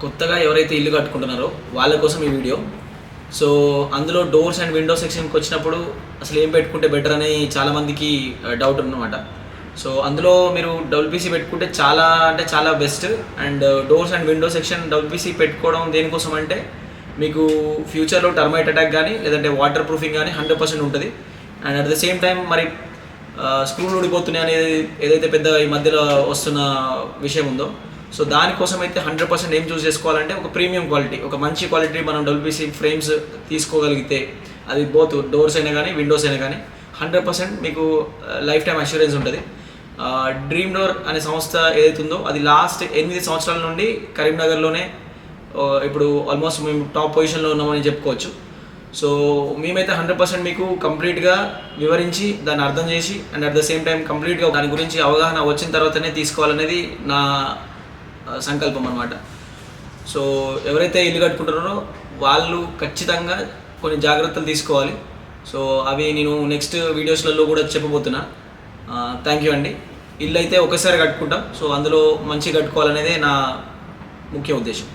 కొత్తగా ఎవరైతే ఇల్లు కట్టుకుంటున్నారో వాళ్ళ కోసం ఈ వీడియో. సో అందులో డోర్స్ అండ్ విండో సెక్షన్కి వచ్చినప్పుడు అసలు ఏం పెట్టుకుంటే బెటర్ అని చాలామందికి డౌట్ ఉన్నమాట. సో అందులో మీరు డబ్ల్యూపీసీ పెట్టుకుంటే చాలా అంటే చాలా best. And doors and window section WPC పెట్టుకోవడం దేనికోసం అంటే మీకు ఫ్యూచర్లో టర్మైట్ అటాక్ కానీ లేదంటే వాటర్ ప్రూఫింగ్ కానీ 100% ఉంటుంది. And at the same time మరి స్క్రూలు ఊడిపోతున్నాయి అనేది ఏదైతే పెద్ద ఈ మధ్యలో వస్తున్న విషయం ఉందో, సో దానికోసం అయితే 100% ఏం చూస్ చేసుకోవాలంటే ఒక ప్రీమియం క్వాలిటీ, ఒక మంచి క్వాలిటీ మనం డబ్ల్యూపీసీ ఫ్రేమ్స్ తీసుకోగలిగితే అది బోత్ డోర్స్ అయినా కానీ విండోస్ అయినా కానీ 100% మీకు లైఫ్ టైం అష్యూరెన్స్ ఉంటుంది. డ్రీమ్ డోర్ అనే సంస్థ ఏదైతుందో అది లాస్ట్ 8 సంవత్సరాల నుండి కరీంనగర్లోనే ఇప్పుడు ఆల్మోస్ట్ మేము టాప్ పొజిషన్లో ఉన్నామని చెప్పుకోవచ్చు. సో మేమైతే 100% మీకు కంప్లీట్గా వివరించి దాన్ని అర్థం చేసి and at the same time కంప్లీట్గా దాని గురించి అవగాహన వచ్చిన తర్వాతనే తీసుకోవాలనేది నా సంకల్పం అన్నమాట. సో ఎవరైతే ఇల్లు కట్టుకుంటున్నారో వాళ్ళు ఖచ్చితంగా కొన్ని జాగ్రత్తలు తీసుకోవాలి. సో అవి నేను నెక్స్ట్ వీడియోస్లలో కూడా చెప్పబోతున్నా. థ్యాంక్ యూ అండి. ఇల్లు అయితే ఒకసారి కట్టుకుంటాం, సో అందులో మంచిగా కట్టుకోవాలనేదే నా ముఖ్య ఉద్దేశం.